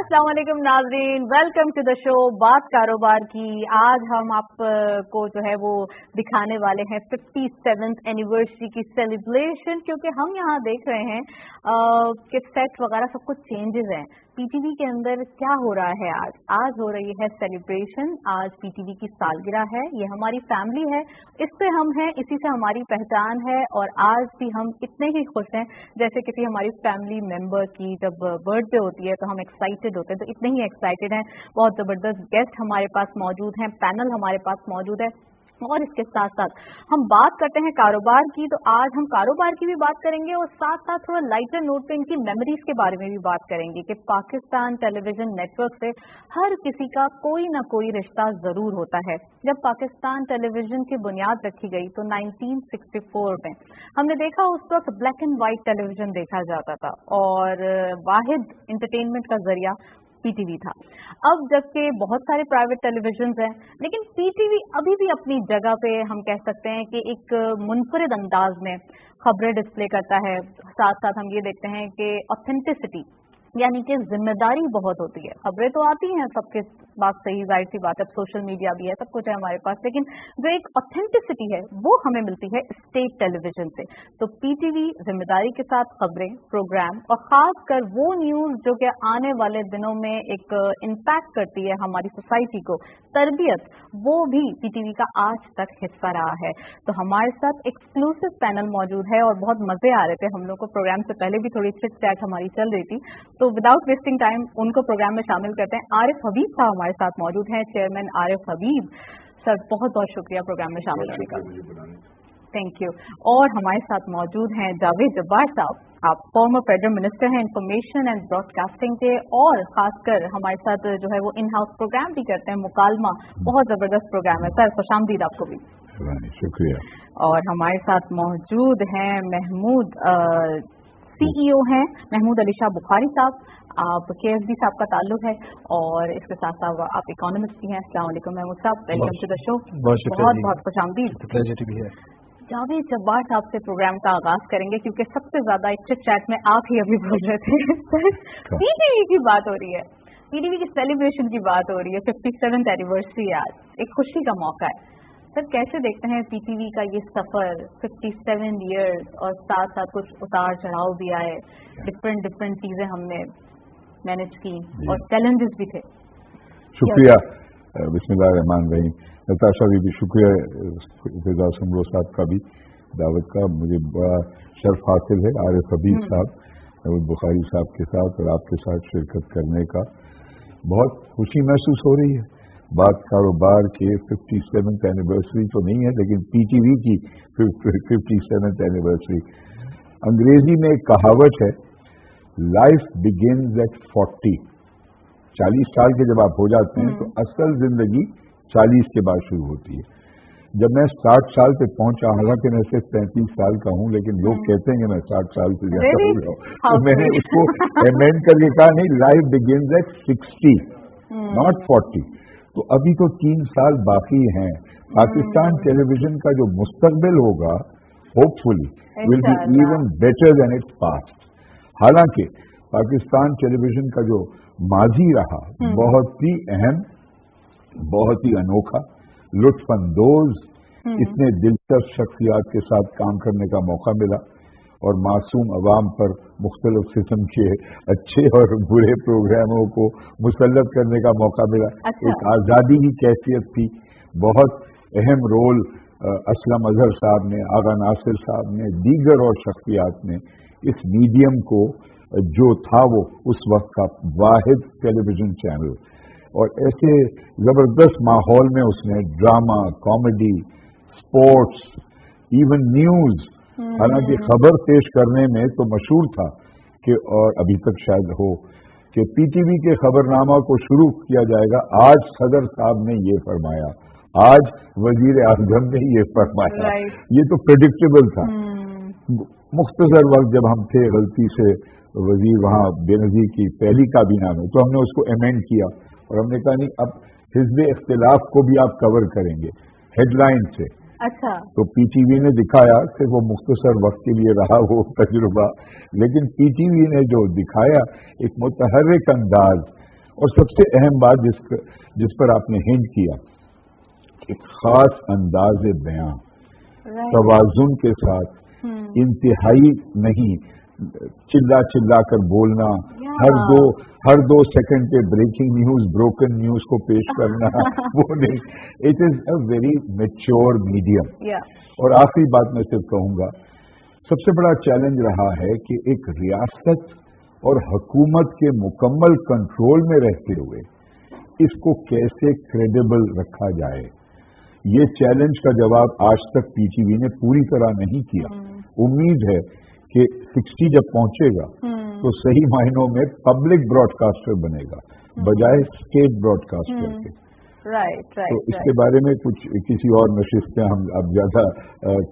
अस्सलाम वालेकुम नाज़रीन, वेलकम टू द शो बात कारोबार की। आज हम आपको जो है वो दिखाने वाले हैं 57th एनिवर्सरी की सेलिब्रेशन, क्योंकि हम यहाँ देख रहे हैं कि सेट वगैरह सब कुछ चेंजेस हैं। पीटीवी के अंदर क्या हो रहा है आज हो रही है सेलिब्रेशन। आज पीटीवी की सालगिरह है, ये हमारी फैमिली है, इससे हम हैं, इसी से हमारी पहचान है। और आज भी हम इतने ही खुश हैं जैसे किसी हमारी फैमिली मेंबर की जब बर्थडे होती है तो हम एक्साइटेड होते हैं, तो इतने ही एक्साइटेड हैं। बहुत ज़बरदस्त गेस्ट हमारे पास मौजूद हैं, पैनल हमारे पास मौजूद है। और इसके साथ साथ हम बात करते हैं कारोबार की, तो आज हम कारोबार की भी बात करेंगे और साथ साथ थोड़ा लाइटर नोट पे इनकी मेमोरीज के बारे में भी बात करेंगे कि पाकिस्तान टेलीविजन नेटवर्क से हर किसी का कोई ना कोई रिश्ता जरूर होता है। जब पाकिस्तान टेलीविजन की बुनियाद रखी गई तो 1964 में हमने देखा, उस वक्त ब्लैक एंड व्हाइट टेलीविजन देखा जाता था और वाहिद इंटरटेनमेंट का जरिया पीटीवी था। अब जबकि बहुत सारे प्राइवेट टेलीविजन हैं, लेकिन पीटीवी अभी भी अपनी जगह पे हम कह सकते हैं कि एक मुनफरिद अंदाज में खबरें डिस्प्ले करता है। साथ साथ हम ये देखते हैं कि ऑथेंटिसिटी यानी कि जिम्मेदारी बहुत होती है। खबरें तो आती हैं, सबके बात सही, जाहिर सी बात है, सोशल मीडिया भी है, सब कुछ है हमारे पास, लेकिन जो एक ऑथेंटिसिटी है वो हमें मिलती है स्टेट टेलीविजन से। तो पीटीवी जिम्मेदारी के साथ खबरें, प्रोग्राम और खासकर वो न्यूज जो कि आने वाले दिनों में एक इम्पैक्ट करती है हमारी सोसाइटी को, तरबियत, वो भी पीटीवी का आज तक हिस्सा रहा है। तो हमारे साथ एक्सक्लूसिव पैनल मौजूद है और बहुत मजे आ रहे थे हम लोग को। प्रोग्राम से पहले भी थोड़ी चिट चैट हमारी चल रही थी, तो विदाउट वेस्टिंग टाइम उनको प्रोग्राम में शामिल करते हैं। आरिफ हबीब साहब हमारे साथ मौजूद हैं, चेयरमैन आरिफ हबीब सर, बहुत बहुत शुक्रिया प्रोग्राम में शामिल होने का, थैंक यू। और हमारे साथ मौजूद हैं जावेद जब्बार साहब, आप फॉर्मर फेडरल मिनिस्टर हैं इंफॉर्मेशन एंड ब्रॉडकास्टिंग के, और खासकर हमारे साथ जो है वो इन हाउस प्रोग्राम भी करते हैं, मुकालमा, बहुत जबरदस्त प्रोग्राम है सर, खुशामदीद आपको भी। शुक्रिया। और हमारे साथ मौजूद हैं महमूद सीईओ हैं महमूद अली शाह बुखारी साहब, आप केएसबी साहब का ताल्लुक है और इसके साथ साथ आप इकोनॉमिस्ट भी हैं। अस्सलाम वालेकुम महमूद साहब, वेलकम टू द शो, बहुत बहुत खुशामदीद। जावेद जब्बार साहब से प्रोग्राम का आगाज करेंगे क्योंकि सबसे ज्यादा एक चिट चैट में आप ही अभी बोल रहे थे पीटीवी की बात हो रही है, पीटीवी की सेलिब्रेशन की बात हो रही है, 57th एनिवर्सरी है आज, एक खुशी का मौका है। सर कैसे देखते हैं पीटीवी का ये सफर, 57 इयर्स, और साथ साथ कुछ उतार चढ़ाव भी आए, डिफरेंट चीजें हमने मैनेज की और चैलेंजेस भी थे। शुक्रिया, बिस्मिल्लाह रहमान रहीम। नताशा भी शुक्रिया फिजा समरो साहब का भी दावत का, मुझे बड़ा शर्फ हासिल है आरिफ हबीब साहब, महमूद बुखारी साहब के साथ और आपके साथ शिरकत करने का। बहुत खुशी महसूस हो रही है। बात कारोबार के 57th एनिवर्सरी तो नहीं है, लेकिन पीटीवी की 57th एनिवर्सरी। अंग्रेजी में एक कहावत है, लाइफ बिगिन्स एट 40। 40 साल के जब आप हो जाते हैं तो असल जिंदगी 40 के बाद शुरू होती है। जब मैं 60 साल पे पहुंचा, हालांकि मैं सिर्फ 35 साल का हूं, लेकिन लोग कहते हैं कि मैं 60 साल से ज्यादा हो गया हूं, तो मैंने उसको अमेंड करके कहा, नहीं, लाइफ बिगिन्स एट 60 नॉट 40। तो अभी तो 3 साल बाकी हैं। पाकिस्तान टेलीविजन का जो मुस्तकबिल होगा, hopefully will be even better than its past. हालांकि पाकिस्तान टेलीविजन का जो माजी रहा, बहुत ही अहम, बहुत ही अनोखा, लुत्फअंदोज, इतने दिलचस्प शख्सियात के साथ काम करने का मौका मिला और मासूम अवाम पर मुख्तलिफ किस्म के अच्छे और बुरे प्रोग्रामों को मुसल्लत करने का मौका मिला। एक आज़ादी की कैफियत थी। बहुत अहम रोल असलम अजहर साहब ने, आगा नासिर साहब ने, दीगर और शख्सियात ने इस मीडियम को, जो था वो उस वक्त का वाहिद टेलीविजन चैनल, और ऐसे जबरदस्त माहौल में उसने drama, comedy, sports, even news, हालांकि खबर पेश करने में तो मशहूर था कि, और अभी तक शायद हो, कि पीटीवी के खबरनामा को शुरू किया जाएगा, आज सदर साहब ने ये फरमाया, आज वजीर आजम ने ये फरमाया। ये तो प्रेडिक्टेबल था। मुख्तसर वक्त जब हम थे, गलती से वजीर वहां बेनजीर की पहली काबीना में, तो हमने उसको अमेंड किया और हमने कहा नहीं, अब हिज़्ब इख्तिलाफ को भी आप कवर करेंगे हेडलाइन से। अच्छा, तो पीटीवी ने दिखाया कि वो मुख्तसर वक्त के लिए रहा वो तजुर्बा, लेकिन पीटीवी ने जो दिखाया एक मुतहर्रिक अंदाज, اور سب سے اہم بات جس پر آپ نے ہنٹ کیا، ایک خاص انداز بیاں، توازن کے ساتھ، انتہائی نہیں چلا کر بولنا، ہر دو سیکنڈ پہ بریکنگ نیوز، بروکن نیوز کو پیش کرنا، وہ نہیں. It is a very mature medium. اور آخری بات میں صرف کہوں گا، سب سے بڑا چیلنج رہا ہے کہ ایک ریاست اور حکومت کے مکمل کنٹرول میں رہتے ہوئے اس کو کیسے کریڈیبل رکھا جائے. یہ چیلنج کا جواب آج تک پی ٹی وی نے پوری طرح نہیں کیا. امید ہے کہ 60 جب پہنچے گا تو صحیح معنوں میں پبلک براڈ کاسٹر بنے گا بجائے اسٹیٹ براڈ کاسٹر کے. تو اس کے بارے میں کچھ کسی اور نشست میں ہم اب زیادہ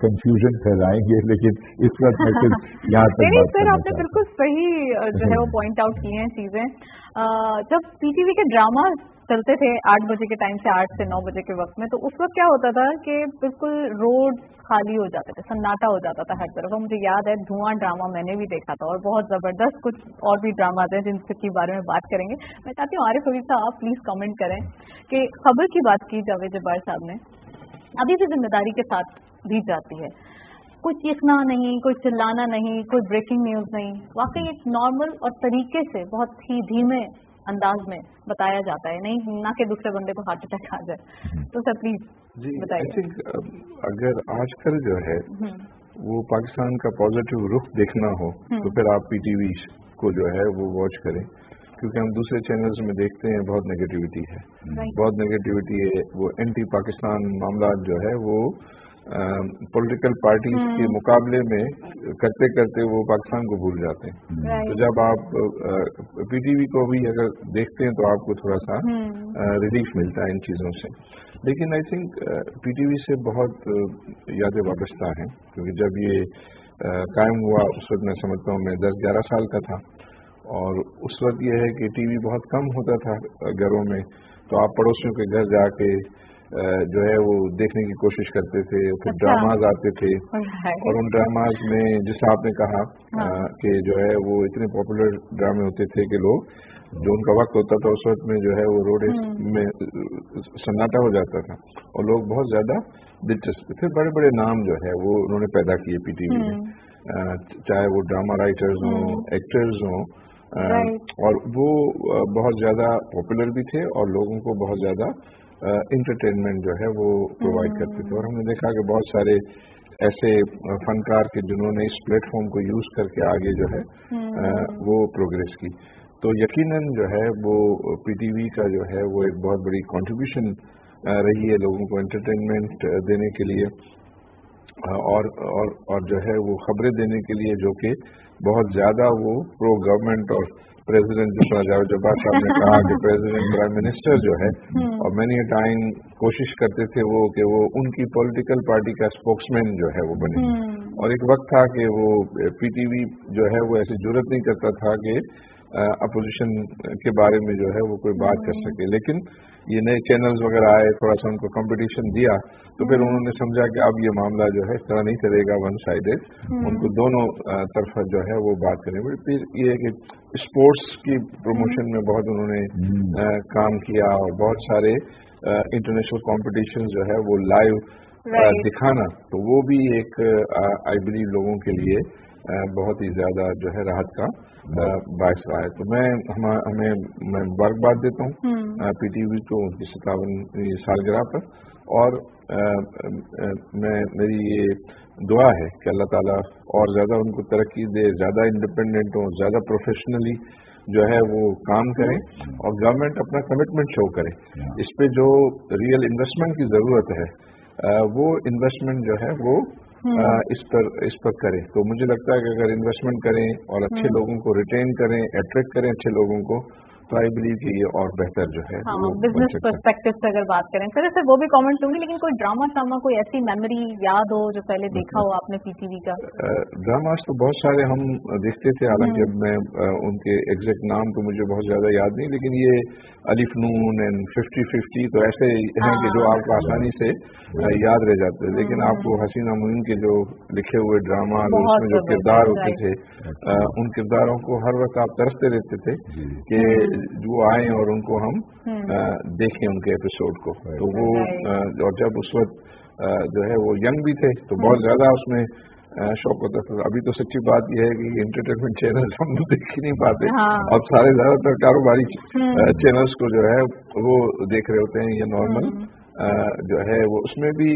کنفیوژن پھیلائیں گے، لیکن اس وقت میں صرف یہاں تک بات سر آپ نے بالکل صحیح جو ہے وہ پوائنٹ آؤٹ کی ہیں چیزیں. جب پی ٹی وی کے ڈراما چلتے تھے 8 بجے کے ٹائم سے 8 سے 9 بجے کے وقت میں، تو اس وقت کیا ہوتا تھا کہ بالکل روڈ خالی ہو جاتے تھے، سناٹا ہو جاتا تھا ہر طرف. اور مجھے یاد ہے دھواں ڈرامہ میں نے بھی دیکھا تھا، اور بہت زبردست کچھ اور بھی ڈراماز ہیں جن کے بارے میں بات کریں گے. میں چاہتی ہوں عارف حبیب صاحب آپ پلیز کمنٹ کریں کہ خبر کی بات کی جاوید جبار صاحب نے، ابھی بھی ذمہ داری کے ساتھ دی جاتی ہے. کوئی چیخنا نہیں، کوئی چلانا نہیں، کوئی بریکنگ نیوز نہیں، واقعی ایک نارمل اور طریقے سے بہت ہی دھیمے انداز میں بتایا جاتا ہے، نہیں نہ کہ دوسرے بندے کو ہارٹ اٹیک آ جائے. تو سر پلیز بتائیے. آئی تھنک اگر آج کل جو ہے وہ پاکستان کا پازیٹیو رخ دیکھنا ہو تو پھر آپ پی ٹی وی کو جو ہے وہ واچ کریں، کیونکہ ہم دوسرے چینلز میں دیکھتے ہیں بہت نگیٹیوٹی ہے، بہت نگیٹیوٹی ہے. وہ اینٹی پاکستان معاملات جو ہے وہ پولیٹیکل پارٹیز کے مقابلے میں کرتے کرتے وہ پاکستان کو بھول جاتے ہیں. تو جب آپ پی ٹی وی کو بھی اگر دیکھتے ہیں تو آپ کو تھوڑا سا ریلیف ملتا ہے ان چیزوں سے. لیکن I think P T V سے بہت یادیں وابستہ ہیں، کیونکہ جب یہ قائم ہوا اس وقت میں سمجھتا ہوں میں 10-11 سال کا تھا، اور اس وقت یہ ہے کہ ٹی وی بہت کم ہوتا تھا گھروں میں، تو آپ پڑوسیوں کے گھر جا کے جو ہے وہ دیکھنے کی کوشش کرتے تھے. پھر ڈراماز آتے تھے، اور ان ڈراماز میں جیسا آپ نے کہا کہ جو ہے وہ اتنے پاپولر ڈرامے ہوتے تھے کہ لوگ جو ان کا وقت ہوتا تھا اس وقت میں جو ہے وہ روڈ میں سناٹا ہو جاتا تھا، اور لوگ بہت زیادہ دلچسپ تھے. بڑے بڑے نام جو ہے وہ انہوں نے پیدا کیے پی ٹی وی میں، چاہے وہ ڈرامہ رائٹرز ہوں، ایکٹرز ہوں، اور وہ بہت زیادہ پاپولر بھی تھے اور لوگوں کو بہت زیادہ انٹرٹینمنٹ جو ہے وہ پرووائڈ کرتے تھے. اور ہم نے دیکھا کہ بہت سارے ایسے فنکار کے جنہوں نے اس پلیٹ فارم کو یوز کر کے آگے جو ہے وہ پروگریس کی. تو یقیناً جو ہے وہ پی ٹی وی کا جو ہے وہ ایک بہت بڑی کنٹریبیوشن رہی ہے لوگوں کو انٹرٹینمنٹ دینے کے لیے، اور جو ہے وہ خبریں دینے کے لیے، جو کہ بہت زیادہ وہ پرو گورنمنٹ اور پریزیڈنٹ جس طرح جاوید جبار صاحب نے کہا کہ پریزیڈنٹ پرائم منسٹر جو ہے، اور مینی ٹائم کوشش کرتے تھے وہ کہ وہ ان کی پولیٹیکل پارٹی کا اسپوکس مین جو ہے وہ بنے. اور ایک وقت تھا کہ وہ پی ٹی وی جو ہے وہ ایسی جرت نہیں کرتا تھا کہ اپوزیشن کے بارے میں جو ہے وہ کوئی بات کر سکے. لیکن یہ نئے چینلز وغیرہ آئے، تھوڑا سا ان کو کمپٹیشن دیا، تو پھر انہوں نے سمجھا کہ اب یہ معاملہ جو ہے اس طرح نہیں چلے گا ون سائیڈڈ، ان کو دونوں طرف جو ہے وہ بات کریں. پھر یہ ہے کہ اسپورٹس کی پروموشن میں بہت انہوں نے کام کیا، اور بہت سارے انٹرنیشنل کمپٹیشن جو ہے وہ لائیو دکھانا، تو وہ بھی ایک آئی بلیو لوگوں کے لیے بہت ہی زیادہ جو ہے راحت کا باعث رہا ہے. تو میں مبارکباد دیتا ہوں پی ٹی وی کو ان کی 57ویں سالگرہ پر، اور میری یہ دعا ہے کہ اللہ تعالیٰ اور زیادہ ان کو ترقی دے، زیادہ انڈیپینڈنٹ ہوں، زیادہ پروفیشنلی جو ہے وہ کام کریں، اور گورنمنٹ اپنا کمٹمنٹ شو کرے. اس پہ جو ریئل انویسٹمنٹ کی ضرورت ہے وہ انویسٹمنٹ جو ہے وہ اس پر کریں. تو مجھے لگتا ہے کہ اگر انویسٹمنٹ کریں اور اچھے لوگوں کو ریٹین کریں، اٹریکٹ کریں اچھے لوگوں کو، تو آئی بلیو کہ یہ اور بہتر جو ہے بزنس پرسپیکٹو سے اگر بات کریں. سر وہ بھی کامنٹ لوں گی، لیکن کوئی ڈراما شاما کوئی ایسی میموری یاد ہو جو پہلے دیکھا ہو آپ نے پی ٹی وی کا؟ ڈراماز تو بہت سارے ہم دیکھتے تھے، حالانکہ میں ان کے ایگزیکٹ نام تو مجھے بہت زیادہ یاد نہیں، لیکن یہ الف نون اینڈ 50-50 تو ایسے ہیں کہ جو آپ کو آسانی سے یاد رہ جاتے. لیکن آپ کو حسینہ معین کے جو لکھے ہوئے ڈراما اور اس میں جو کردار ہوتے تھے، ان کرداروں کو ہر وقت آپ ترستے رہتے تھے کہ وہ آئیں اور ان کو ہم دیکھیں ان کے ایپیسوڈ کو. تو وہ اور جب اس وقت جو ہے وہ ینگ بھی تھے تو بہت زیادہ اس میں شوق ہوتا تھا. ابھی تو سچی بات یہ ہے کہ انٹرٹینمنٹ چینل ہم لوگ دیکھ ہی نہیں پاتے. اب سارے زیادہ تر کاروباری چینلز کو جو ہے وہ دیکھ رہے ہوتے ہیں. یہ نارمل جو ہے وہ اس میں بھی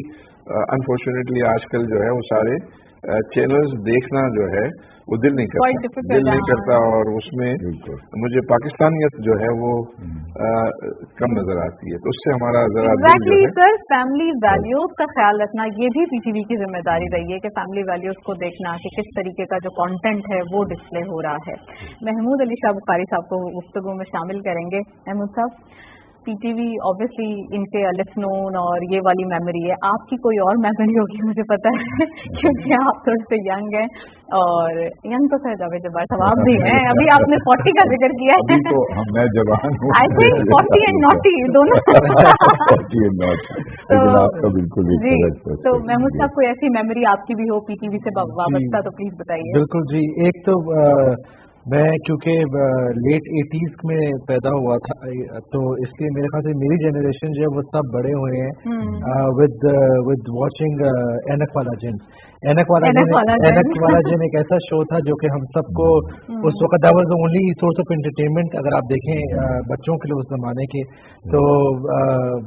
انفارچونیٹلی آج کل جو ہے وہ سارے چینلز دیکھنا جو ہے وہ دل نہیں کرتا اور اس میں مجھے پاکستانیت جو ہے وہ کم نظر آتی ہے. تو اس سے ہمارا ذرا سر فیملی ویلیوز کا خیال رکھنا یہ بھی پی ٹی وی کی ذمہ داری رہی ہے کہ فیملی ویلیوز کو دیکھنا کہ کس طریقے کا جو کانٹینٹ ہے وہ ڈسپلے ہو رہا ہے. محمود علی شاہ بخاری صاحب کو گفتگو میں شامل کریں گے. محمود صاحب, پی ٹی وی اوبیسلی ان کے الف نون اور یہ والی میموری ہے, آپ کی کوئی اور میموری ہوگی مجھے پتا ہے کیونکہ آپ تھوڑے سے ینگ ہیں اور ینگ تو سر جاوید جبار صاحب آپ بھی ہیں. ابھی آپ نے 40 کا ذکر کیا ہے. میں جوان ہوں. آئی تھنک 40 اینڈ ناٹی دونوں. جی تو محمود صاحب کوئی ایسی میموری آپ کی بھی ہو پی ٹی وی سے وابستہ تو پلیز بتائیے. بالکل جی. ایک تو میں کیونکہ لیٹ 80s میں پیدا ہوا تھا تو اس لیے میرے خیال سے میری جنریشن جو ہے وہ سب بڑے ہوئے ہیں ود واچنگ اینک والا جن. اینک والا جن ایک ایسا شو تھا جو کہ ہم سب کو اس وقت that was the only source of entertainment اگر آپ دیکھیں بچوں کے لیے اس زمانے کے. تو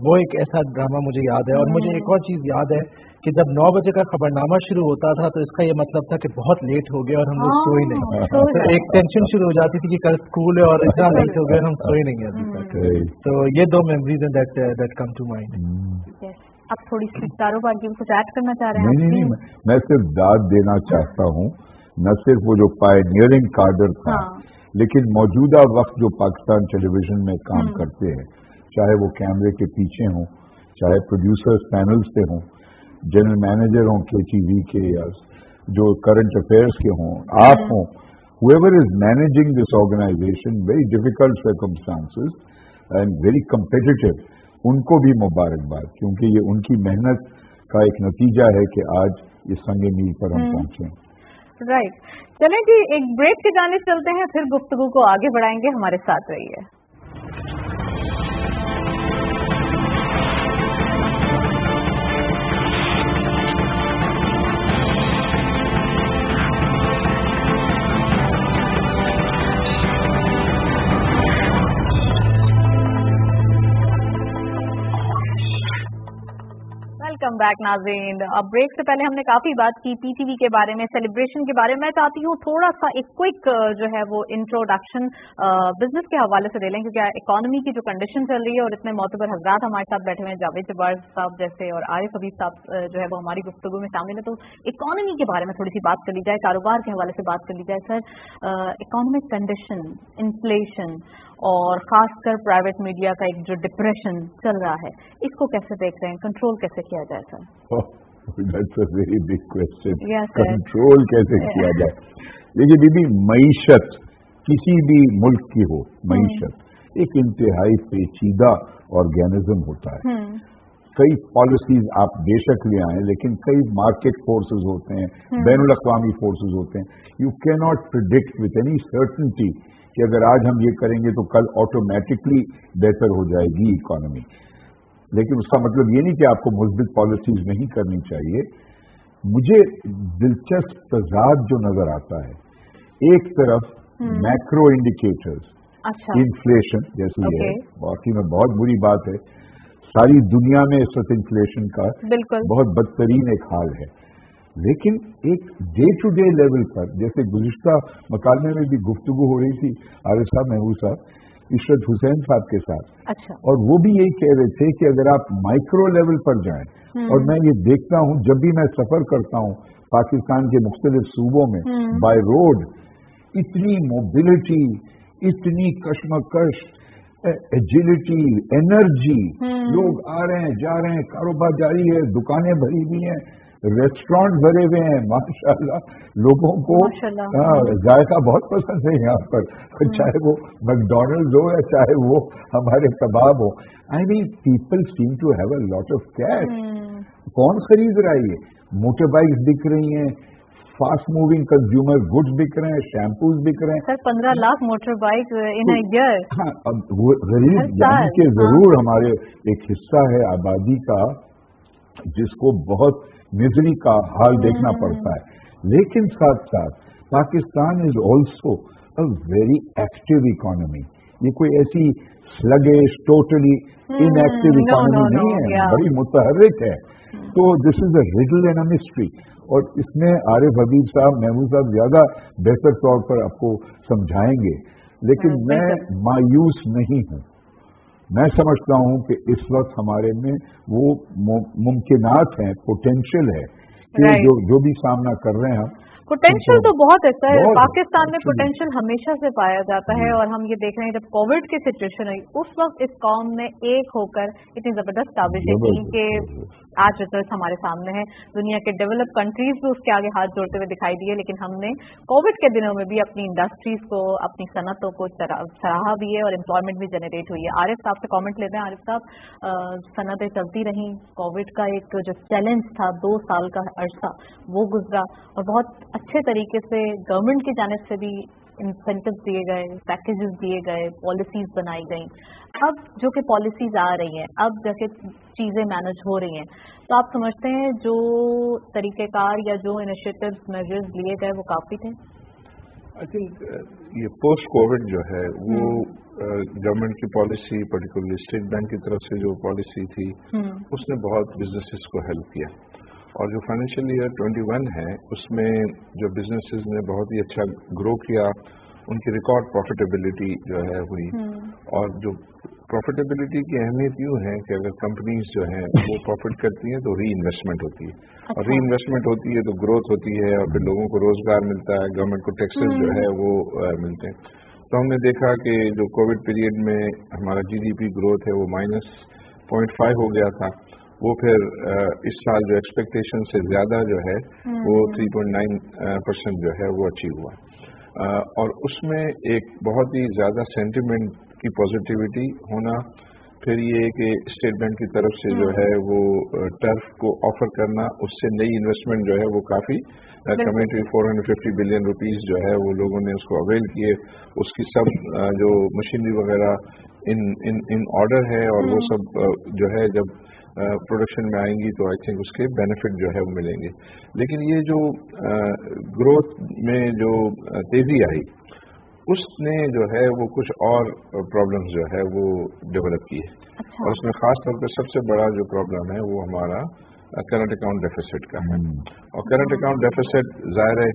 وہ ایک ایسا ڈرامہ مجھے یاد ہے. اور مجھے ایک اور چیز یاد ہے کہ جب 9 بجے کا خبرنامہ شروع ہوتا تھا تو اس کا یہ مطلب تھا کہ بہت لیٹ ہو گیا اور ہم لوگ سوئے نہیں. تو ایک ٹینشن شروع ہو جاتی تھی کہ کل اسکول ہے اور اتنا لیٹ ہو گیا ہم سوئے نہیں ابھی تک. تو یہ 2 میموریز ہیں دیٹ کم ٹو مائنڈ. اب تھوڑی سی کاروبار کی کچھ ایڈ کرنا چاہ رہے ہیں؟ نہیں, میں صرف داد دینا چاہتا ہوں نہ صرف وہ جو پائنیئرنگ کادر تھا لیکن موجودہ وقت جو پاکستان ٹیلی ویژن میں کام کرتے ہیں, چاہے وہ کیمرے کے پیچھے ہوں, چاہے پروڈیوسرز پینل سے ہوں, جنرل مینیجر ہوں کے ٹی وی کے یا جو کرنٹ افیئرس کے ہوں, آپ ہوں, whoever is managing this organization, very difficult circumstances and very competitive, ان کو بھی مبارکباد کیونکہ یہ ان کی محنت کا ایک نتیجہ ہے کہ آج اس سنگ میل پر ہم پہنچے. رائٹ. چلیں جی ایک بریک کی جانب چلتے ہیں, پھر گفتگو کو آگے بڑھائیں گے. ہمارے ساتھ رہیے. ویلکم بیک ناظرین. اب بریک سے پہلے ہم نے کافی بات کی پی ٹی وی کے بارے میں, سیلیبریشن کے بارے میں. میں چاہتی ہوں تھوڑا سا ایک کوئک جو ہے وہ انٹروڈکشن بزنس کے حوالے سے دے لیں کیونکہ اکانومی کی جو کنڈیشن چل رہی ہے اور اتنے معتبر حضرات ہمارے ساتھ بیٹھے ہوئے ہیں, جاوید جبار صاحب جیسے اور عارف حبیب صاحب جو ہے وہ ہماری گفتگو میں شامل ہے. تو اکانومی کے بارے میں تھوڑی سی بات کر لی جائے, کاروبار کے حوالے سے بات کر لی جائے. سر اکانومک کنڈیشن, انفلیشن اور خاص کر پرائیویٹ میڈیا کا ایک جو ڈپریشن چل رہا ہے, اس کو کیسے دیکھ رہے ہیں, کنٹرول کیسے کیا جائے سر؟ That's a very big question. Control کیسے کیا جائے؟ دیکھیے بیبی, معیشت کسی بھی ملک کی ہو, معیشت ایک انتہائی پیچیدہ آرگینزم ہوتا ہے. کئی پالیسیز آپ بے شک لے آئیں لیکن کئی مارکیٹ فورسز ہوتے ہیں, بین الاقوامی فورسز ہوتے ہیں. یو کی not predict with any certainty کہ اگر آج ہم یہ کریں گے تو کل آٹومیٹکلی بہتر ہو جائے گی اکانومی. لیکن اس کا مطلب یہ نہیں کہ آپ کو مثبت پالیسیز نہیں کرنی چاہیے. مجھے دلچسپ تضاد جو نظر آتا ہے, ایک طرف میکرو انڈیکیٹرز, انفلیشن جیسے یہ ہے, واقعی میں بہت بری بات ہے, ساری دنیا میں اس وقت انفلیشن کا بہت بدترین ایک حال ہے. لیکن ایک ڈے ٹو ڈے لیول پر, جیسے گزشتہ مکالمے میں بھی گفتگو ہو رہی تھی عارف صاحب, محبوب صاحب, عشرت حسین صاحب کے ساتھ, اور وہ بھی یہی کہہ رہے تھے کہ اگر آپ مائکرو لیول پر جائیں, اور میں یہ دیکھتا ہوں جب بھی میں سفر کرتا ہوں پاکستان کے مختلف صوبوں میں بائی روڈ, اتنی موبلٹی, اتنی کشمکش, ایجیلٹی, انرجی, لوگ آ رہے ہیں جا رہے ہیں, کاروبار جاری ہے, دکانیں بھری ہوئی ہیں, ریسٹورینٹ بھرے ہوئے ہیں, ماشاءاللہ لوگوں کو ذائقہ بہت پسند ہے یہاں پر, چاہے وہ میکڈونلڈز ہو یا چاہے وہ ہمارے کباب ہو. I mean people seem to have a lot of cash. کون خرید رہا ہے یہ؟ موٹر بائکس بک رہی ہیں, फास्ट मूविंग कंज्यूमर गुड्स बिक रहे हैं, शैम्पूज बिक रहे हैं। Sir 15 lakh motor bike in a year. हाँ, अब वो गरीब यानी कि जरूर हमारे एक हिस्सा है आबादी का जिसको बहुत मिजरी का हाल देखना पड़ता है, लेकिन साथ साथ Pakistan is also a very active economy. ये कोई ऐसी स्लगिश टोटली इनएक्टिव इकोनॉमी नहीं है, बड़ी मुतहर्रिक है। तो this is a riddle and a mystery, और इसमें आरिफ हबीब साहब, महमूद साहब ज्यादा बेहतर तौर पर आपको समझाएंगे, लेकिन मैं मायूस नहीं हूं। मैं समझता हूं कि इस वक्त हमारे में वो मुमकिनात हैं, पोटेंशियल है कि जो भी सामना कर रहे हैं हम, पोटेंशियल तो बहुत है सर। पाकिस्तान में पोटेंशियल हमेशा से पाया जाता है, और हम ये देख रहे हैं जब कोविड की सिचुएशन हुई उस वक्त इस कौम ने एक होकर इतनी जबरदस्त काबिशें की कि आज रिजल्ट हमारे सामने है। दुनिया के डेवलप कंट्रीज भी उसके आगे हाथ जोड़ते हुए दिखाई दिए, लेकिन हमने कोविड के दिनों में भी अपनी इंडस्ट्रीज को, अपनी सनतों को सराहा भी है और एम्प्लॉयमेंट भी जनरेट हुई है। आरिफ साहब से कमेंट लेते हैं। आरिफ साहब, सनतें चलती रहीं, कोविड का एक जो चैलेंज था 2 साल का अरसा वो गुजरा, और बहुत अच्छे तरीके से गवर्नमेंट की जानिब से भी इंसेंटिव दिए गए, पैकेजेस दिए गए, पॉलिसीज बनाई गई। अब जो कि पॉलिसीज आ रही हैं, अब जैसे चीजें मैनेज हो रही हैं, तो आप समझते हैं जो तरीक़ेकार या जो इनिशिएटिव्स मेजर्स लिए गए वो काफी थे? आई थिंक ये पोस्ट कोविड जो है वो गवर्नमेंट की पॉलिसी, पर्टिकुलरली स्टेट बैंक की तरफ से जो पॉलिसी थी उसने बहुत बिजनेसेस को हेल्प किया, और जो फाइनेंशियल ईयर 21 है उसमें जो बिजनेसेस ने बहुत ही अच्छा ग्रो किया, उनकी रिकॉर्ड प्रॉफिटेबिलिटी जो है हुई। और जो प्रॉफिटेबिलिटी की अहमियत यूँ है कि अगर कंपनीज जो हैं वो प्रॉफिट करती हैं तो री इन्वेस्टमेंट होती है, और री इन्वेस्टमेंट होती है तो ग्रोथ होती है, और फिर लोगों को रोजगार मिलता है, गवर्नमेंट को टैक्सेस जो है वो मिलते हैं। तो हमने देखा कि जो कोविड पीरियड में हमारा GDP ग्रोथ है वो -0.5 हो गया था, वो फिर इस साल जो एक्सपेक्टेशन से ज्यादा जो है वो 3.9% जो है वो अचीव हुआ, और उसमें एक बहुत ही ज्यादा सेंटिमेंट की पॉजिटिविटी होना, फिर ये कि स्टेट बैंक की तरफ से जो है वो टर्फ को ऑफर करना, उससे नई इन्वेस्टमेंट जो है वो काफी कमेंट्री 450 बिलियन रुपीस जो है वो लोगों ने उसको अवेल किए, उसकी सब जो मशीनरी वगैरह इन ऑर्डर है, और वो सब जो है जब प्रोडक्शन में आएंगी तो आई थिंक उसके बेनिफिट जो है वो मिलेंगे। लेकिन ये जो ग्रोथ में जो तेजी आई उसने जो है वो कुछ और प्रॉब्लम्स जो है वो डेवलप की है, और उसमें खास तौर पर सबसे बड़ा जो प्रॉब्लम है वो हमारा करंट अकाउंट डेफिसिट का है। और करंट अकाउंट डेफिसिट जाहिर है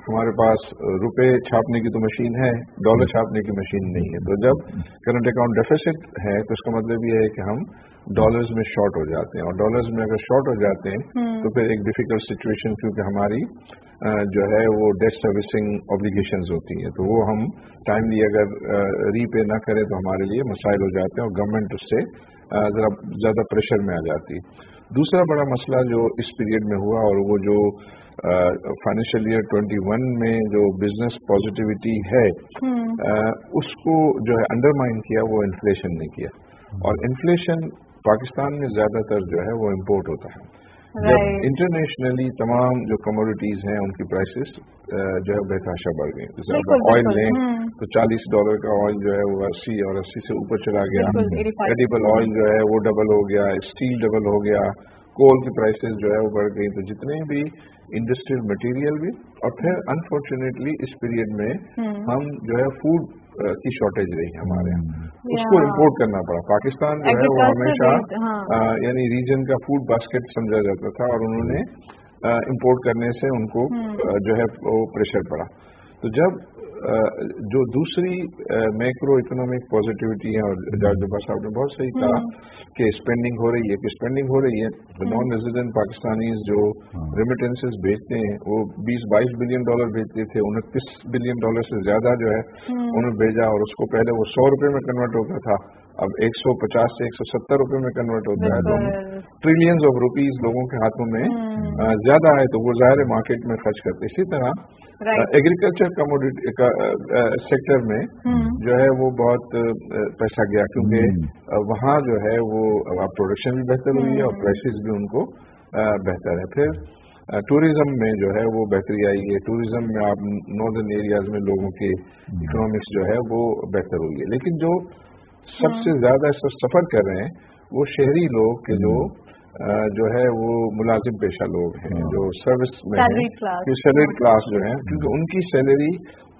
हमारे पास रुपए छापने की तो मशीन है, डॉलर छापने की मशीन नहीं है, तो जब करंट अकाउंट डेफिसिट है तो इसका मतलब ये है कि हम डॉलर्स में शॉर्ट हो जाते हैं, और डॉलर्स में अगर शॉर्ट हो जाते हैं तो फिर एक डिफिकल्ट सिचुएशन, क्योंकि हमारी जो है वो डेट सर्विसिंग ऑब्लिगेशंस होती हैं, तो वो हम टाइमली अगर रीपे ना करें तो हमारे लिए मसाइल हो जाते हैं, और गवर्नमेंट उससे जरा ज्यादा प्रेशर में आ जाती है। दूसरा बड़ा मसला जो इस पीरियड में हुआ, और वो जो फाइनेंशियल ईयर 21 में जो बिजनेस पॉजिटिविटी है उसको जो है अंडरमाइन किया, वो इन्फ्लेशन ने किया, और इन्फ्लेशन पाकिस्तान में ज्यादातर जो है वो इम्पोर्ट होता है। जब इंटरनेशनली तमाम जो कमोडिटीज हैं उनकी प्राइसेस जो है बेतहाशा बढ़ गई, जैसे अगर ऑयल लें तो $40 का ऑयल जो है वो 80 और 80 से ऊपर चला गया, एडिबल ऑयल जो है वो डबल हो गया, स्टील डबल हो गया, कोल की प्राइसेस जो है वो बढ़ गई। तो जितने भी इंडस्ट्रियल मटेरियल भी, और फिर अनफॉर्चुनेटली इस पीरियड में हम जो है फूड की शॉर्टेज रही हमारे यहाँ, उसको इम्पोर्ट करना पड़ा। पाकिस्तान जो है वो हमेशा यानी रीजन का फूड बास्केट समझा जाता था, और उन्होंने इम्पोर्ट करने से उनको जो है वो प्रेशर पड़ा। तो जब जो दूसरी मैक्रो इकोनॉमिक पॉजिटिविटी है, और जॉर्ज जब्बार साहब ने बहुत सही कहा कि स्पेंडिंग हो रही है, तो नॉन रेजिडेंट पाकिस्तानीज जो रेमिटेंसेस भेजते हैं वो $20-22 बिलियन भेजते थे, $29 बिलियन से ज्यादा जो है उन्होंने भेजा, और उसको पहले वो $100 में कन्वर्ट होता था, अब 150 से 170 रुपए में कन्वर्ट होता है, तो ट्रिलियंस ऑफ रुपीज लोगों के हाथों में ज्यादा है, तो वो जाहिर मार्केट में खर्च करते। इसी तरह एग्रीकल्चर कमोडिटी सेक्टर में जो है वो बहुत पैसा गया, क्योंकि वहाँ जो है वो प्रोडक्शन भी बेहतर हुई है और प्राइसेस भी उनको बेहतर है। फिर टूरिज्म में जो है वो बेहतरी आई है, टूरिज्म में आप नॉर्दर्न एरियाज में लोगों के इकोनॉमिक्स जो है वो बेहतर हुई है। लेकिन जो सबसे ज्यादा इस वक्त सफर कर रहे हैं वो शहरी लोग के जो है वो मुलाजिम पेशा लोग हैं, जो सर्विस में सैलरीड क्लास जो है, क्योंकि उनकी सैलरी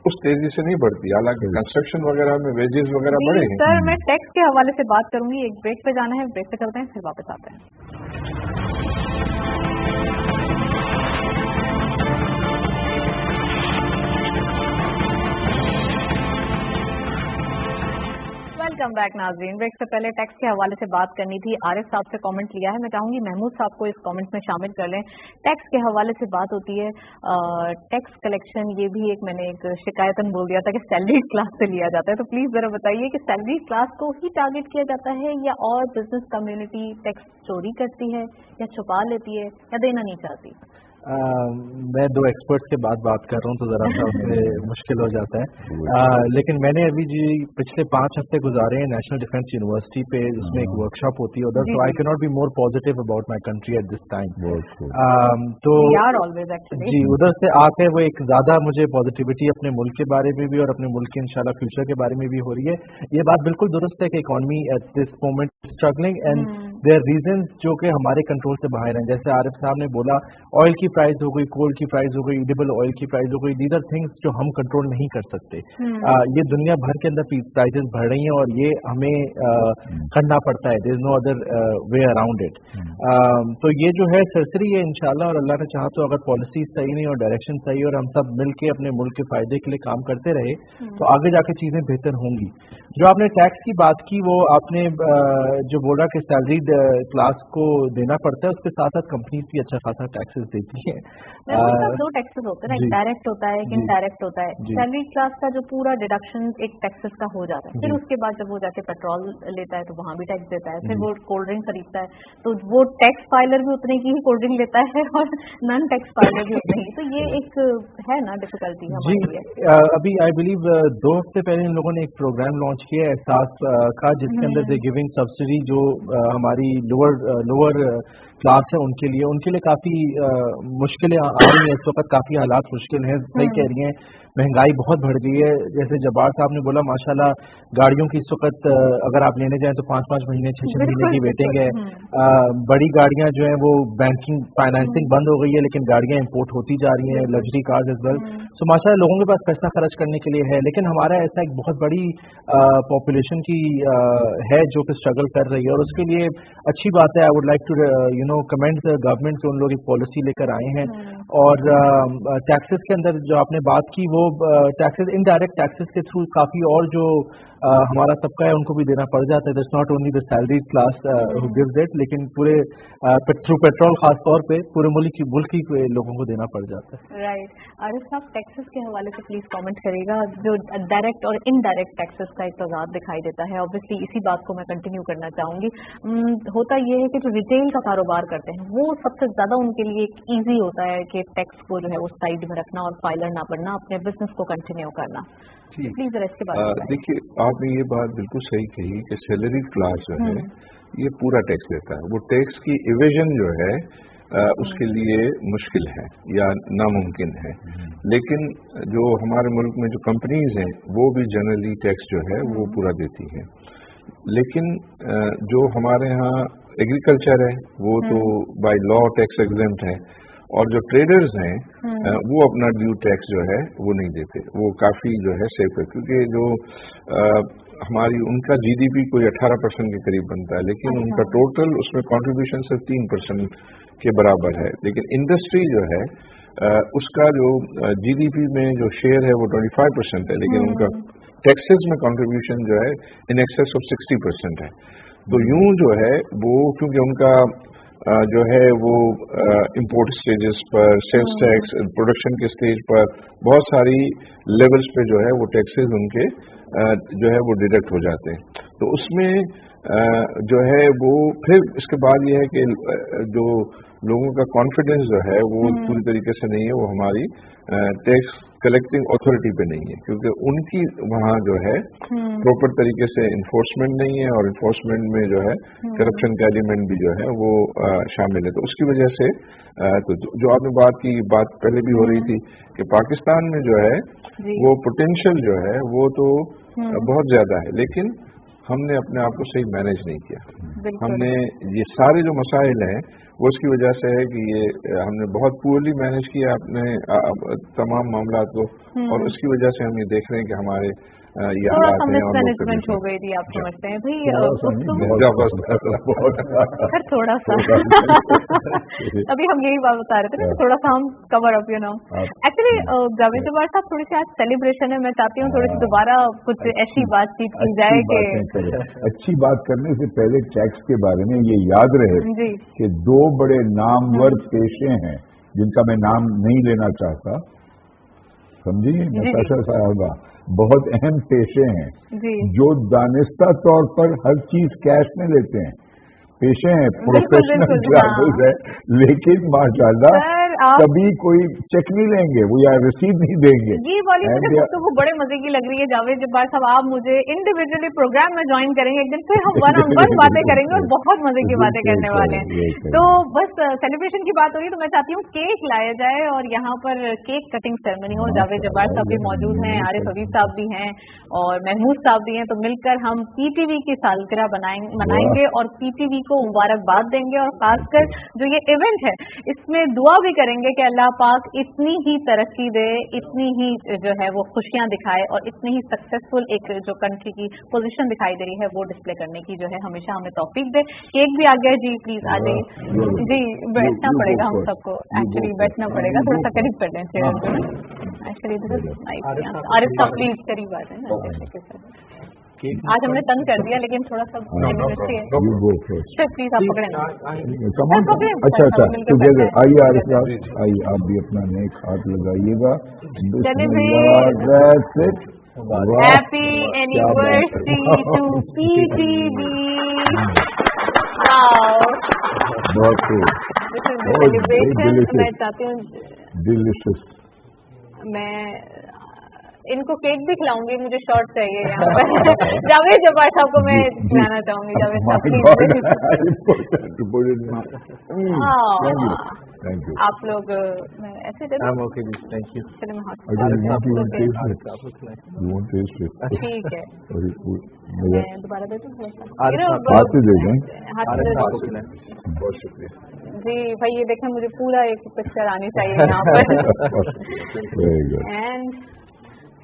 उस तेजी से नहीं बढ़ती, हालांकि कंस्ट्रक्शन वगैरह में वेजेस वगैरह बढ़े हैं। सर मैं टैक्स के हवाले से बात करूंगी, एक ब्रेक पे जाना है, ब्रेक पे चलते हैं फिर वापस आते हैं। वेलकम बैक नाज़रीन। ब्रेक से पहले टैक्स के हवाले से बात करनी थी, आरिफ साहब से कमेंट लिया है, मैं चाहूंगी महमूद साहब को इस कमेंट में शामिल कर लें। टैक्स के हवाले से बात होती है, टैक्स कलेक्शन, ये भी एक मैंने एक शिकायतन बोल दिया था कि सैलरी क्लास से लिया जाता है, तो प्लीज जरा बताइए कि सैलरी क्लास को ही टारगेट किया जाता है या और बिजनेस कम्युनिटी टैक्स चोरी करती है या छुपा लेती है या देना नहीं चाहती? मैं दो एक्सपर्ट्स के बाद बात कर रहा हूँ तो जरा सा उससे मुश्किल हो जाता है, लेकिन मैंने अभी जी पिछले 5 हफ्ते गुजारे हैं नेशनल डिफेंस यूनिवर्सिटी पे, उसमें एक वर्कशॉप होती है उधर, तो I can not be more positive about my country at this time. तो जी उधर से आके वो एक ज्यादा मुझे पॉजिटिविटी अपने मुल्क के बारे में भी और अपने मुल्क के इंशाल्लाह फ्यूचर के बारे में भी हो रही है। ये बात बिल्कुल दुरुस्त है कि economy at this moment struggling and there reasons जो कि हमारे कंट्रोल से बाहर हैं। जैसे आरिफ साहब ने बोला, ऑयल की प्राइस हो गई, कोल की प्राइस हो गई, एडिबल ऑयल की प्राइस हो गई, दीज आर थिंग्स जो हम कंट्रोल नहीं कर सकते। ये दुनिया भर के अंदर प्राइसेस बढ़ रही हैं और ये हमें करना पड़ता है, there is no other way around it. तो ये जो है सरसरी है इंशाल्लाह, और अल्लाह ने चाहा तो अगर पॉलिसी सही नहीं और डायरेक्शन सही और हम सब मिल के अपने मुल्क के फायदे के लिए काम करते रहे तो आगे जाके चीजें बेहतर होंगी। जो आपने टैक्स की बात की, वो आपने जो बोला कि सैलरीड क्लास को देना पड़ता है, उसके साथ साथ कंपनीज भी अच्छा खासा टैक्सेस देती है। दो टैक्सेस होते हैं ना, एक डायरेक्ट होता है, एक इनडायरेक्ट होता है। सैलरी क्लास का जो पूरा डिडक्शन एक टैक्सेस का हो जाता है, फिर उसके बाद जब वो जाके पेट्रोल लेता है तो वहां भी टैक्स देता है, फिर वो कोल्ड ड्रिंक खरीदता है तो वो टैक्स फाइलर भी उतने की ही कोल्ड ड्रिंक लेता है और नॉन टैक्स फाइलर भी उतने ही। तो ये एक है ना डिफिकल्टी हमारे लिए। अभी आई बिलीव 2 हफ्ते पहले इन लोगों ने एक प्रोग्राम लॉन्च किया है एहसास का, जिसके अंदर दे गिविंग सब्सिडी जो हमारी लोअर क्लास है उनके लिए काफी मुश्किलें आ रही हैं इस वक्त, काफी हालात मुश्किल हैं। सही कह रही हैं, महंगाई बहुत बढ़ गई है। जैसे जब्बार साहब ने बोला, माशाल्लाह गाड़ियों की इस वक्त अगर आप लेने जाएं तो 5-5 महीने 6-6 महीने की वेटिंग है। बड़ी गाड़ियां जो हैं वो बैंकिंग फाइनेंसिंग बंद हो गई है, लेकिन गाड़ियां इंपोर्ट होती जा रही हैं, लग्जरी कार्स एज वेल। सो माशाल्लाह लोगों के पास पैसा खर्च करने के लिए है, लेकिन हमारा ऐसा एक बहुत बड़ी पॉपुलेशन की है जो कि स्ट्रगल कर रही है, और उसके लिए अच्छी बात है। I would like to comment the government से, उन लोग एक पॉलिसी लेकर आए हैं। और टैक्सेस के अंदर जो आपने बात की, वो टैक्सेस इनडायरेक्ट टैक्सेस के थ्रू काफी और जो हमारा तबका है उनको भी देना पड़ जाता है। That's not only the salary class who gives it, लेकिन पूरे थ्रू पेट्रोल खास तौर पे पूरे मुल्क के लोगों को देना पड़ जाता है। राइट। आरिफ साहब टैक्सेस के हवाले से प्लीज कमेंट करेगा, जो डायरेक्ट और इनडायरेक्ट टैक्सेस का एक तजाद दिखाई देता है। ऑब्वियसली इसी बात को मैं कंटिन्यू करना चाहूंगी। होता ये है कि जो रिटेल का कारोबार करते हैं वो सबसे ज्यादा उनके लिए एक ईजी होता है कि टैक्स को जो है वो साइड में रखना और फाइलर ना बनना, अपने बिजनेस को कंटिन्यू करना। प्लीज जरा इसके बारे में देखिए, आपने ये बात बिल्कुल सही कही कि सैलरी क्लास जो है ये पूरा टैक्स देता है। वो टैक्स की इवेजन जो है उसके लिए मुश्किल है या नामुमकिन है। लेकिन जो हमारे मुल्क में जो कंपनीज हैं वो भी जनरली टैक्स जो है वो पूरा देती हैं। लेकिन जो हमारे यहाँ एग्रीकल्चर है वो तो बाय लॉ टैक्स एग्जेम्प्ट है, और जो ट्रेडर्स हैं वो अपना ड्यू टैक्स जो है वो नहीं देते। वो काफी जो है सेफ है, क्योंकि जो हमारी उनका जीडीपी कोई 18% के करीब बनता है, लेकिन उनका टोटल उसमें कंट्रीब्यूशन सिर्फ 3% के बराबर है। लेकिन इंडस्ट्री जो है उसका जो जीडीपी में जो शेयर है वो 25% है, लेकिन उनका टैक्सेस में कंट्रीब्यूशन जो है इन एक्सेस ऑफ 60% है। तो यूं जो है वो, क्योंकि उनका जो है वो इंपोर्ट स्टेजेस पर सेल्स टैक्स, प्रोडक्शन के स्टेज पर बहुत सारी लेवल्स पे जो है वो टैक्सेस उनके जो है वो डिडक्ट हो जाते हैं। तो उसमें जो है वो फिर इसके बाद ये है कि जो लोगों का कॉन्फिडेंस जो है वो पूरी तरीके से नहीं है, वो हमारी टैक्स कलेक्टिंग अथॉरिटी पे नहीं है, क्योंकि उनकी वहाँ जो है प्रॉपर तरीके से इन्फोर्समेंट नहीं है, और इन्फोर्समेंट में जो है करप्शन का एलिमेंट भी जो है वो शामिल है। तो उसकी वजह से तो जो आपने बात की, बात पहले भी हो रही थी कि पाकिस्तान में जो है वो पोटेंशियल जो है वो तो बहुत ज्यादा है, लेकिन हमने अपने आप को सही मैनेज नहीं किया। हमने ये सारे जो मसाइल हैं वो उसकी वजह से है कि ये हमने बहुत पुअरली मैनेज किया अपने तमाम मामला को, और उसकी वजह से हम ये देख रहे हैं कि हमारे ये हालात हैं और मैनेजमेंट हो गई थी, आप समझते हैं भाई? खैर थोड़ा सा अभी हम यही बात बता रहे थे ना, थोड़ा सा हम cover up actually Javed Jabbar साहब, थोड़ी सी आज सेलिब्रेशन है, मैं चाहती हूँ थोड़ी सी दोबारा कुछ ऐसी बातचीत की जाए कि अच्छी बात करने से पहले टैक्स के बारे में ये याद रहे कि दो बड़े नामवर पेशे हैं जिनका मैं नाम नहीं लेना चाहता, समझिए नताशा साहबा, बहुत अहम पेशे हैं जो दानिस्ता तौर पर हर चीज कैश में लेते हैं, पेशे हैं, प्रोफेशनल क्लासेस है, लेकिन माशाल्लाह कभी कोई चेक नहीं लेंगे वो या रसीद नहीं देंगे। ये वाली मुझे तो वो बड़े मजे की लग रही है जावेद जब्बार साहब, आप मुझे इंडिविजुअली प्रोग्राम में ज्वाइन करेंगे एक दिन, फिर हम वन ऑन वन बातें करेंगे और बहुत मजे की बातें करने वाले हैं। तो बस सेलिब्रेशन की बात हो रही है, तो मैं चाहती हूँ केक लाया जाए और यहाँ पर केक कटिंग सेरेमनी हो। जावेद जब्बार साहब भी मौजूद हैं, आरिफ हबीब साहब भी हैं और महमूद साहब भी हैं, तो मिलकर हम पीटीवी की सालगिरह मनाएंगे और पीटीवी को मुबारकबाद देंगे, और खासकर जो ये इवेंट है इसमें दुआ भी करेंगे कि अल्लाह पाक इतनी ही तरक्की दे, इतनी ही जो है वो खुशियां दिखाए और इतनी ही सक्सेसफुल एक जो कंट्री की पोजीशन दिखाई दे रही है वो डिस्प्ले करने की जो है हमेशा हमें तौफीक दे। केक भी आ गया जी, प्लीज आ जाइए जी, बैठना पड़ेगा हम सबको, एक्चुअली बैठना पड़ेगा, थोड़ा सा करीब कर दें एक्चुअली। आरिफ साहब प्लीज करीब आ जाए ना, आज हमने तंग कर दिया लेकिन थोड़ा सा प्लीज आप पकड़े। अच्छा टुगेदर आइए आरिफ साहब, आइए आप भी अपना नेक हाथ लगाइएगा। Happy anniversary to PTV. बहुत मैं चाहती हूँ डिलिशियस, मैं इनको केक भी खिलाऊंगी, मुझे शॉर्ट चाहिए यहाँ पर। जावेद जब्बार साहब को मैं खिलाना चाहूंगी, जावेद साहब प्लीज। आप लोग ऐसे दे दो, थैंक यू। चलिए मैं ठीक है, मैं दोबारा दे दूँ, हाथ से दे दें, बहुत शुक्रिया जी भाई। ये देखें मुझे पूरा एक पिक्चर आनी चाहिए यहाँ पर। And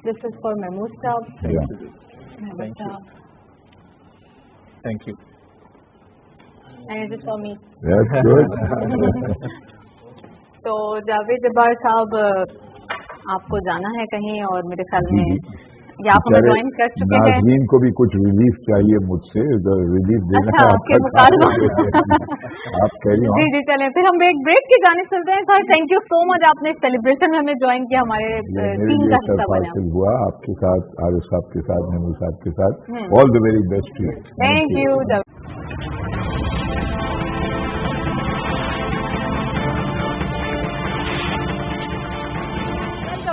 this is for Mahmood Saab. Thank you. Thank you. And it is for me. That's good. तो जावेद जब्बार साहब, आपको जाना है कहीं और मेरे ख्याल में या आप हमें ज्वाइन कर चुके हैं। नाज़रीन को भी कुछ रिलीफ चाहिए मुझसे, रिलीफ देना अच्छा, आपके मुकाबला आप कह रही हो। जी चलें फिर हम एक ब्रेक के गाने सुनते हैं। Sir thank you so much, आपने सेलिब्रेशन में हमें ज्वाइन किया, हमारे टीम का हिस्सा बना हुआ आपके साथ, आरिफ साहब के साथ, महमूद साहब के साथ। All the very best to you. Thank you.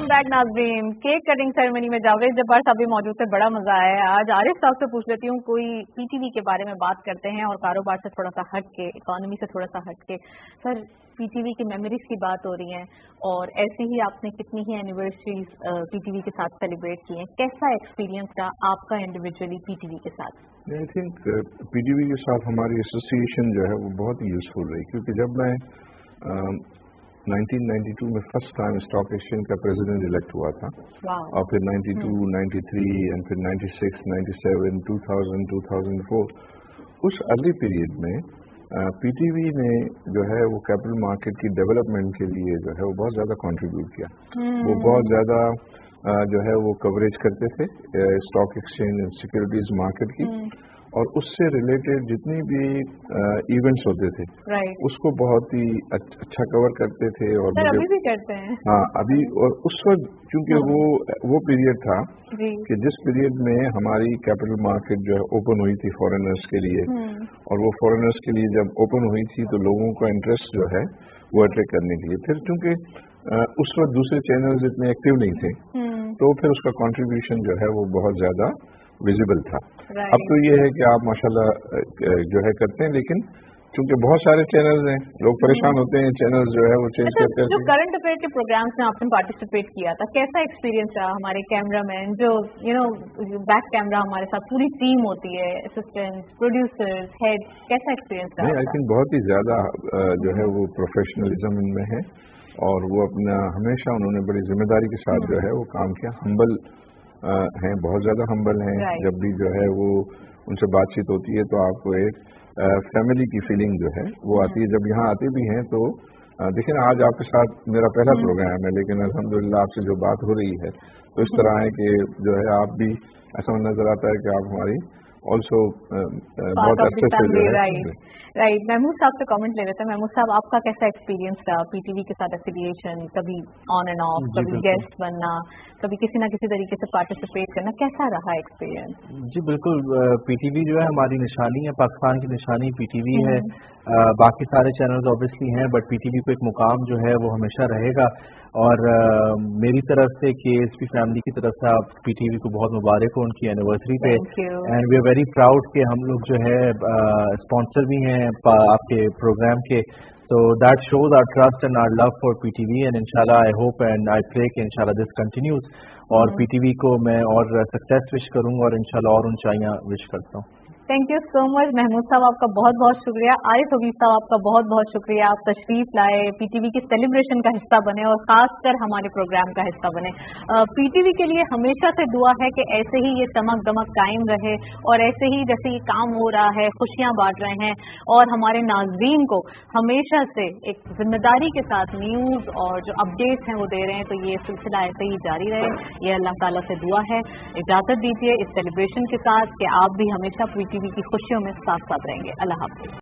Back नाज़रीन, केक कटिंग सेरेमनी में जावेद जब्बार साहब भी मौजूद थे, बड़ा मजा आया है। आज आरिफ साहब से पूछ लेती हूँ, कोई पीटीवी के बारे में बात करते हैं और कारोबार से थोड़ा सा हट के, इकोनॉमी से थोड़ा सा हट के। सर पीटीवी की मेमोरीज की बात हो रही है और ऐसी ही आपने कितनी ही एनिवर्सरीज पीटीवी के साथ सेलिब्रेट की हैं, कैसा एक्सपीरियंस रहा आपका इंडिविजुअली पीटीवी के साथ? आई थिंक पीटीवी के साथ हमारी एसोसिएशन जो है वो बहुत ही यूजफुल रही, क्योंकि जब मैं 1992 में फर्स्ट टाइम स्टॉक एक्सचेंज का प्रेसिडेंट इलेक्ट हुआ था, और फिर 92, 93 एंड फिर 96, 97, 2000, 2004, उस अर्ली पीरियड में पीटीवी ने जो है वो कैपिटल मार्केट की डेवलपमेंट के लिए जो है वो बहुत ज़्यादा कंट्रीब्यूट किया। वो बहुत ज़्यादा जो है वो कवरेज करते थे स्टॉक एक्सचेंज सिक्योरिटीज मार्केट की, और उससे रिलेटेड जितनी भी इवेंट्स होते थे उसको बहुत ही अच्छा कवर करते थे। और सर अभी भी करते हैं। हाँ अभी, और उस वक्त क्योंकि वो पीरियड था कि जिस पीरियड में हमारी कैपिटल मार्केट जो है ओपन हुई थी फॉरेनर्स के लिए, और वो फॉरेनर्स के लिए जब ओपन हुई थी तो लोगों का इंटरेस्ट जो है वो अट्रैक्ट करने के लिए। फिर चूंकि उस वक्त दूसरे चैनल्स इतने एक्टिव नहीं थे, तो फिर उसका कंट्रीब्यूशन जो है वो बहुत ज़्यादा विजिबल था। अब तो ये है कि आप माशाल्लाह जो है करते हैं, लेकिन क्योंकि बहुत सारे चैनल्स हैं, लोग परेशान होते हैं, चैनल्स जो है वो चेंज करते हैं। जो करंट अफेयर के प्रोग्राम्स में आपने पार्टिसिपेट किया था, कैसा एक्सपीरियंस रहा? हमारे कैमरामैन जो बैक कैमरा हमारे साथ पूरी टीम होती है, असिस्टेंट्स, प्रोड्यूसर्स, हेड, कैसा एक्सपीरियंस रहा? आई थिंक बहुत ही ज्यादा जो है वो प्रोफेशनलिज्म इनमें है, और वो अपना हमेशा उन्होंने बड़ी जिम्मेदारी के साथ जो है वो काम किया। हम्बल हैं, बहुत ज्यादा हम्बल हैं। जब भी जो है वो उनसे बातचीत होती है तो आपको एक फैमिली की फीलिंग जो है वो आती है। जब यहाँ आते भी हैं तो देखिए ना, आज आपके साथ मेरा पहला प्रोग्राम है, लेकिन अल्हम्दुलिल्लाह आपसे जो बात हो रही है तो इस तरह है कि जो है आप भी ऐसा नजर आता है कि आप हमारी ऑल्सो बहुत अच्छे से जो है। राइट, महमूद साहब से कमेंट ले रहे थे। महमूद साहब, आपका कैसा एक्सपीरियंस रहा पीटीवी के साथ एफिलिएशन, कभी ऑन एंड ऑफ, कभी गेस्ट बनना, कभी किसी ना किसी तरीके से पार्टिसिपेट करना, कैसा रहा एक्सपीरियंस? जी बिल्कुल, पीटीवी जो है हमारी निशानी है, पाकिस्तान की निशानी पीटीवी है। बाकी सारे चैनल्स ऑब्वियसली हैं, बट पीटीवी को एक मुकाम जो है वो हमेशा रहेगा। और मेरी तरफ से केएसपी फैमिली की तरफ से आप पीटीवी को बहुत मुबारक हो उनकी एनिवर्सरी पे, and we are very proud कि हम लोग जो है स्पॉन्सर भी हैं आपके प्रोग्राम के। So that shows our trust and our love for PTV, and inshallah I hope and I pray कि inshallah this continues, और PTV को मैं और सक्सेस विश करूँगा और inshallah और ऊंचाइयाँ विश करता हूँ। Thank you so much Mahmood साहब, आपका बहुत बहुत शुक्रिया। आरिफ हबीब साहब, आपका बहुत बहुत शुक्रिया, आप तशरीफ लाए, पीटीवी की सेलिब्रेशन का हिस्सा बने और खासकर हमारे प्रोग्राम का हिस्सा बने। पीटीवी के लिए हमेशा से दुआ है कि ऐसे ही ये चमक दमक कायम रहे, और ऐसे ही जैसे ये काम हो रहा है, खुशियां बांट रहे हैं, और हमारे नाज़रीन को हमेशा से एक जिम्मेदारी के साथ न्यूज़ और जो अपडेट्स हैं वो दे रहे हैं। तो ये सिलसिला ऐसे ही जारी रहे, ये अल्लाह ताला से दुआ है। इजाज़त दीजिए इस सेलिब्रेशन के साथ कि आप भी हमेशा पीटीवी की खुशियों में साथ साथ रहेंगे। अल्लाह हाफ़िज़।